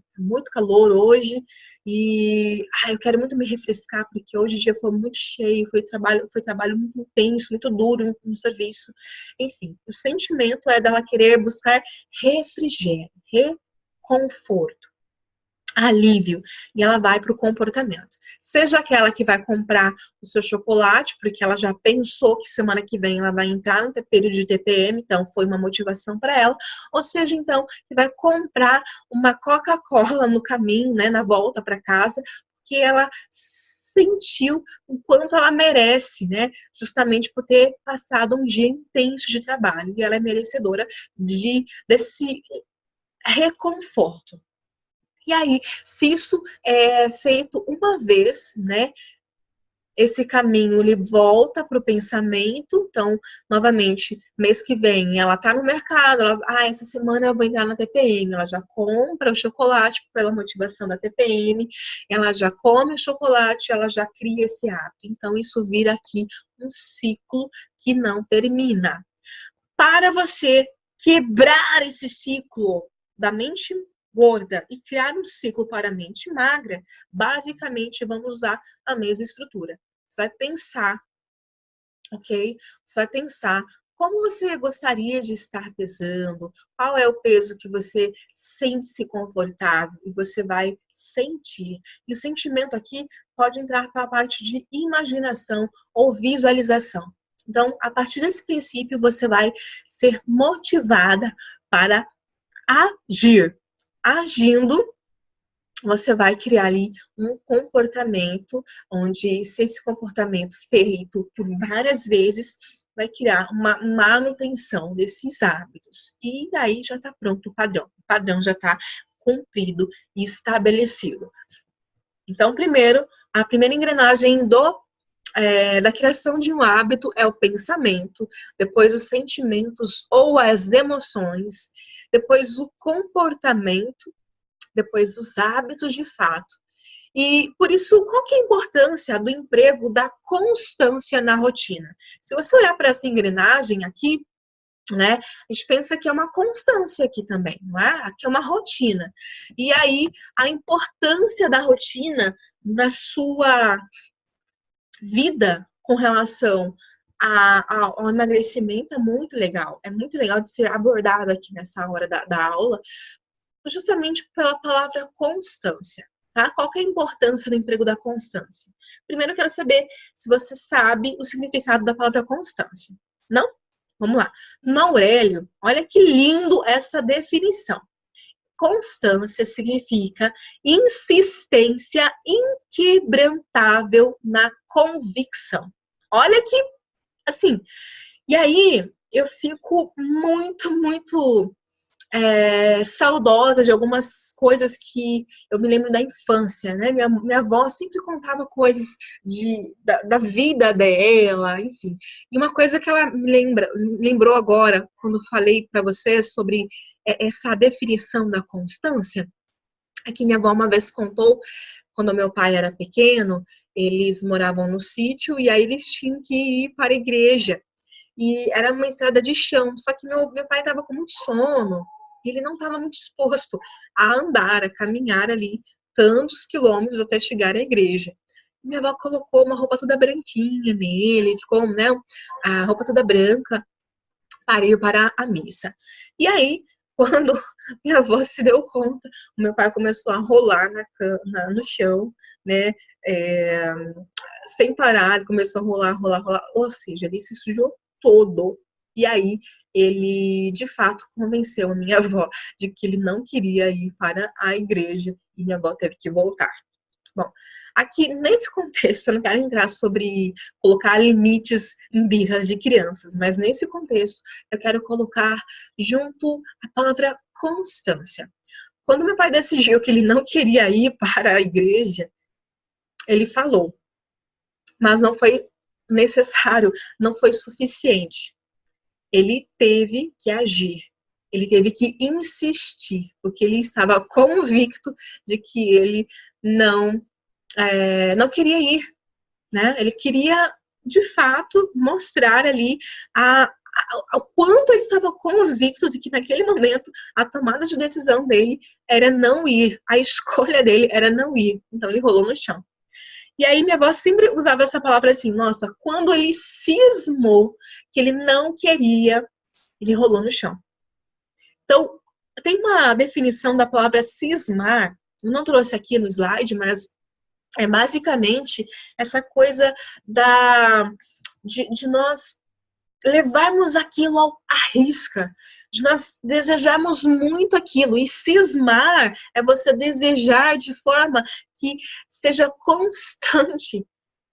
e eu quero muito me refrescar, porque hoje o dia foi muito cheio, foi trabalho muito intenso, muito duro no serviço. Enfim, o sentimento é dela querer buscar refrigério, reconforto, alívio, e ela vai para o comportamento. Seja aquela que vai comprar o seu chocolate, porque ela já pensou que semana que vem ela vai entrar no período de TPM, então foi uma motivação para ela, ou seja, então, que vai comprar uma Coca-Cola no caminho, né, na volta para casa, que ela sentiu o quanto ela merece, né, justamente por ter passado um dia intenso de trabalho, e ela é merecedora desse reconforto. E aí, se isso é feito uma vez, né, esse caminho ele volta para o pensamento. Então, novamente, mês que vem ela está no mercado, essa semana eu vou entrar na TPM, ela já compra o chocolate pela motivação da TPM, ela já come o chocolate, ela já cria esse hábito. Então, isso vira aqui um ciclo que não termina. Para você quebrar esse ciclo da mente gorda e criar um ciclo para a mente magra, basicamente vamos usar a mesma estrutura. Você vai pensar, ok? Você vai pensar como você gostaria de estar pesando, qual é o peso que você sente-se confortável e você vai sentir. E o sentimento aqui pode entrar para a parte de imaginação ou visualização. Então, a partir desse princípio, você vai ser motivada para agir. Agindo, você vai criar ali um comportamento onde, se esse comportamento feito por várias vezes, vai criar uma manutenção desses hábitos. E aí já está pronto o padrão. O padrão já está cumprido e estabelecido. Então, primeiro, a primeira engrenagem da criação de um hábito é o pensamento, depois os sentimentos ou as emoções, depois o comportamento, depois os hábitos de fato. E por isso, qual que é a importância do emprego da constância na rotina? Se você olhar para essa engrenagem aqui, né, a gente pensa que é uma constância aqui também, não é? Aqui é uma rotina. E aí, a importância da rotina na sua vida com relação ao emagrecimento é muito legal. É muito legal de ser abordado aqui nessa hora da aula, justamente pela palavra constância, tá? Qual que é a importância do emprego da constância? Primeiro eu quero saber se você sabe o significado da palavra constância. Não? Vamos lá. No Aurélio, olha que lindo essa definição. Constância significa insistência inquebrantável na convicção. Olha que, assim, e aí eu fico muito saudosa de algumas coisas que eu me lembro da infância, né? Minha avó sempre contava coisas da vida dela, enfim. E uma coisa que ela lembrou agora, quando falei para vocês sobre essa definição da constância, é que minha avó uma vez contou, quando meu pai era pequeno, eles moravam no sítio e aí eles tinham que ir para a igreja. E era uma estrada de chão, só que meu pai estava com muito sono, e ele não estava muito disposto a andar, a caminhar ali tantos quilômetros até chegar à igreja. Minha avó colocou uma roupa toda branquinha nele, ficou, né, a roupa toda branca para ir para a missa. E aí, quando minha avó se deu conta, o meu pai começou a rolar no chão, né, sem parar, ele começou a rolar, ou seja, ele se sujou todo. E aí, ele, de fato, convenceu a minha avó de que ele não queria ir para a igreja e minha avó teve que voltar. Bom, aqui nesse contexto, eu não quero entrar sobre colocar limites em birras de crianças, mas nesse contexto, eu quero colocar junto a palavra constância. Quando meu pai decidiu que ele não queria ir para a igreja, ele falou, mas não foi necessário, não foi suficiente. Ele teve que agir, ele teve que insistir, porque ele estava convicto de que ele não queria ir, né? Ele queria, de fato, mostrar ali ao quanto ele estava convicto de que naquele momento a tomada de decisão dele era não ir, a escolha dele era não ir. Então ele rolou no chão. E aí minha avó sempre usava essa palavra assim, nossa, quando ele cismou que ele não queria, ele rolou no chão. Então, tem uma definição da palavra cismar, eu não trouxe aqui no slide, mas é basicamente essa coisa de nós levarmos aquilo à risca, de nós desejarmos muito aquilo. E cismar é você desejar de forma que seja constante,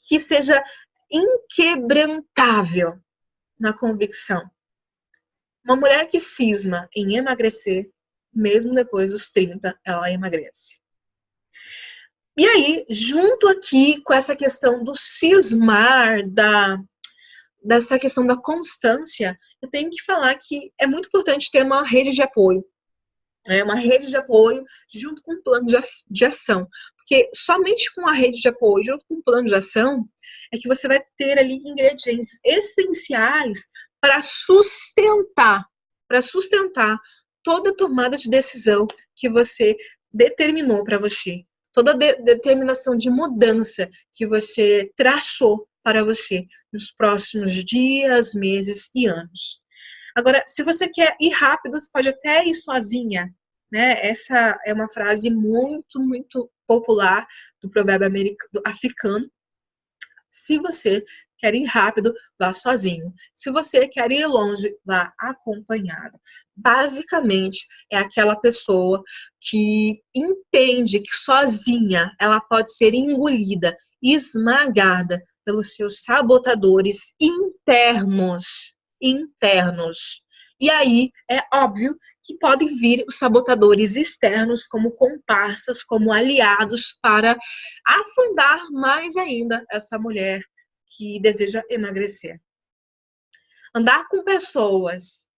que seja inquebrantável na convicção. Uma mulher que cisma em emagrecer, mesmo depois dos 30, ela emagrece. E aí, junto aqui com essa questão do cismar, dessa questão da constância, eu tenho que falar que é muito importante ter uma rede de apoio. Uma rede de apoio junto com um plano de ação. Porque somente com a rede de apoio, junto com um plano de ação, é que você vai ter ali ingredientes essenciais para sustentar para sustentar toda tomada de decisão que você determinou para você, toda determinação de mudança que você traçou para você nos próximos dias, meses e anos. Agora, se você quer ir rápido, você pode até ir sozinha, né? Essa é uma frase muito, muito popular do provérbio africano. Se você quer ir rápido, vá sozinho. Se você quer ir longe, vá acompanhado. Basicamente, é aquela pessoa que entende que sozinha ela pode ser engolida, esmagada pelos seus sabotadores internos. E aí, é óbvio que podem vir os sabotadores externos como comparsas, como aliados para afundar mais ainda essa mulher que deseja emagrecer. Andar com pessoas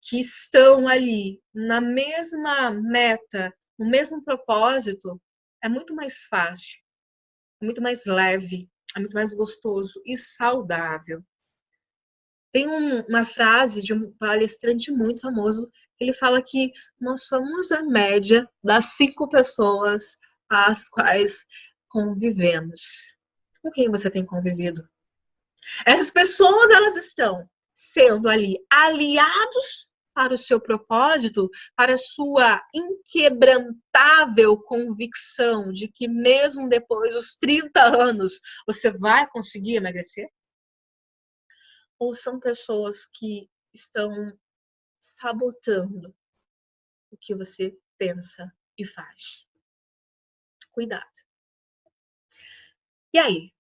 que estão ali na mesma meta, no mesmo propósito, é muito mais fácil, é muito mais leve, é muito mais gostoso e saudável. Tem uma frase de um palestrante muito famoso, que ele fala que nós somos a média das 5 pessoas às quais convivemos. Com quem você tem convivido? Essas pessoas, elas estão sendo ali aliados para o seu propósito, para a sua inquebrantável convicção de que mesmo depois dos 30 anos você vai conseguir emagrecer? Ou são pessoas que estão sabotando o que você pensa e faz? Cuidado. E aí?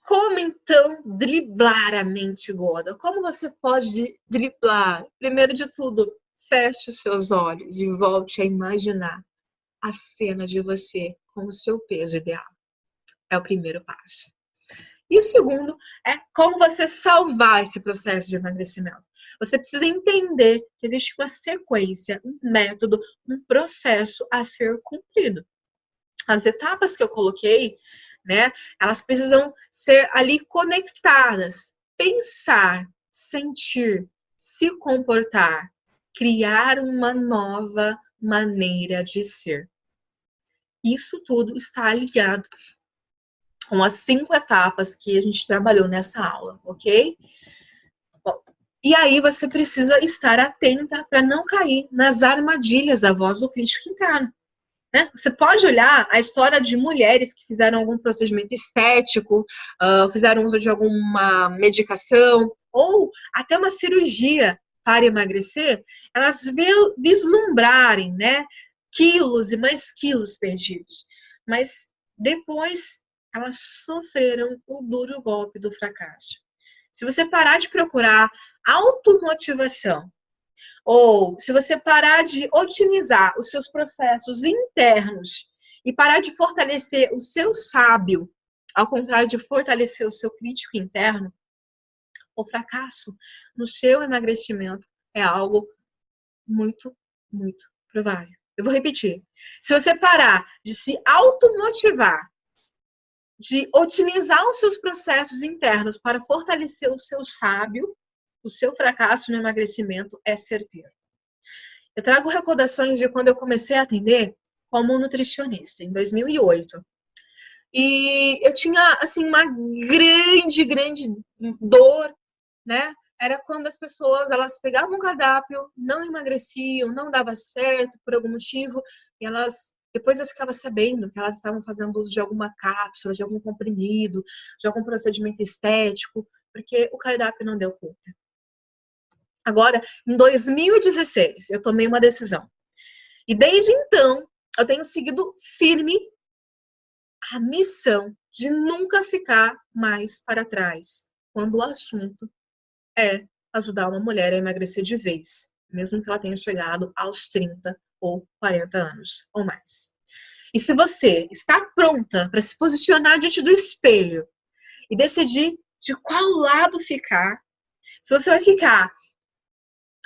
Como então driblar a mente gorda? Como você pode driblar? Primeiro de tudo, feche os seus olhos e volte a imaginar a cena de você com o seu peso ideal. É o primeiro passo. E o segundo é como você salvar esse processo de emagrecimento. Você precisa entender que existe uma sequência, um método, um processo a ser cumprido. As etapas que eu coloquei, né, elas precisam ser ali conectadas. Pensar, sentir, se comportar, criar uma nova maneira de ser. Isso tudo está alinhado com as 5 etapas que a gente trabalhou nessa aula, ok? Bom, e aí você precisa estar atenta para não cair nas armadilhas da voz do crítico interno. Né? Você pode olhar a história de mulheres que fizeram algum procedimento estético, fizeram uso de alguma medicação, ou até uma cirurgia para emagrecer, elas vislumbrarem, né, quilos e mais quilos perdidos. Mas depois elas sofreram o duro golpe do fracasso. Se você parar de procurar automotivação, ou se você parar de otimizar os seus processos internos e parar de fortalecer o seu sábio, ao contrário de fortalecer o seu crítico interno, o fracasso no seu emagrecimento é algo muito, muito provável. Eu vou repetir. Se você parar de se automotivar, de otimizar os seus processos internos para fortalecer o seu sábio, o seu fracasso no emagrecimento é certeiro. Eu trago recordações de quando eu comecei a atender como nutricionista, em 2008. E eu tinha, assim, uma grande dor, né? Era quando as pessoas, elas pegavam o cardápio, não emagreciam, não dava certo por algum motivo, e elas... Depois eu ficava sabendo que elas estavam fazendo uso de alguma cápsula, de algum comprimido, de algum procedimento estético, porque o cardápio não deu conta. Agora, em 2016, eu tomei uma decisão. E desde então, eu tenho seguido firme a missão de nunca ficar mais para trás, quando o assunto é ajudar uma mulher a emagrecer de vez, mesmo que ela tenha chegado aos 30 ou 40 anos ou mais. E se você está pronta para se posicionar diante do espelho e decidir de qual lado ficar, se você vai ficar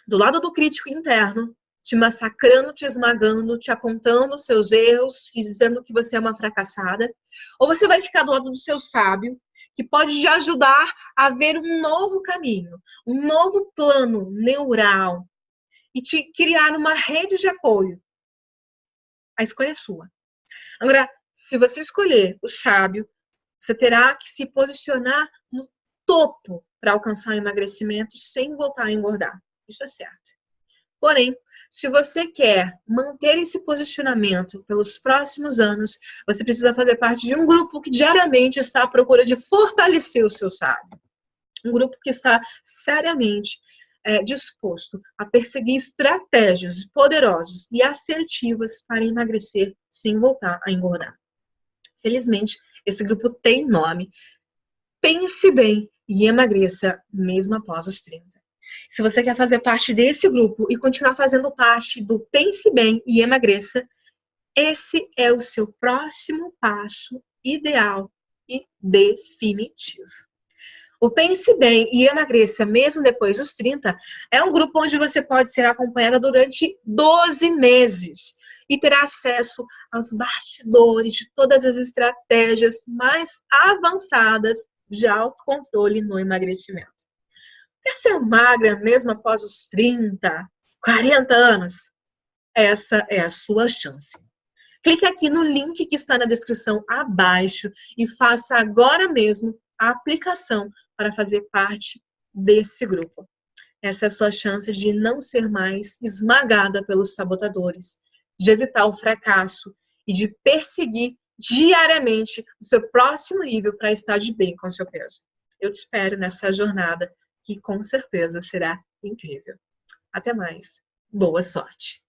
do lado do crítico interno, te massacrando, te esmagando, te apontando os seus erros, dizendo que você é uma fracassada, ou você vai ficar do lado do seu sábio, que pode te ajudar a ver um novo caminho, um novo plano neural. e te criar uma rede de apoio. A escolha é sua. Agora, se você escolher o sábio, você terá que se posicionar no topo para alcançar emagrecimento sem voltar a engordar. Isso é certo. Porém, se você quer manter esse posicionamento pelos próximos anos, você precisa fazer parte de um grupo que diariamente está à procura de fortalecer o seu sábio. Um grupo que está seriamente disposto a perseguir estratégias poderosas e assertivas para emagrecer sem voltar a engordar. Felizmente, esse grupo tem nome. Pense bem e emagreça mesmo após os 30. Se você quer fazer parte desse grupo e continuar fazendo parte do Pense Bem e Emagreça, esse é o seu próximo passo ideal e definitivo. O Pense Bem e Emagreça mesmo depois dos 30 é um grupo onde você pode ser acompanhada durante 12 meses e terá acesso aos bastidores de todas as estratégias mais avançadas de autocontrole no emagrecimento. Quer ser magra mesmo após os 30, 40 anos? Essa é a sua chance. Clique aqui no link que está na descrição abaixo e faça agora mesmo a aplicação para fazer parte desse grupo. Essa é a sua chance de não ser mais esmagada pelos sabotadores, de evitar o fracasso e de perseguir diariamente o seu próximo nível para estar de bem com o seu peso. Eu te espero nessa jornada que com certeza será incrível. Até mais. Boa sorte!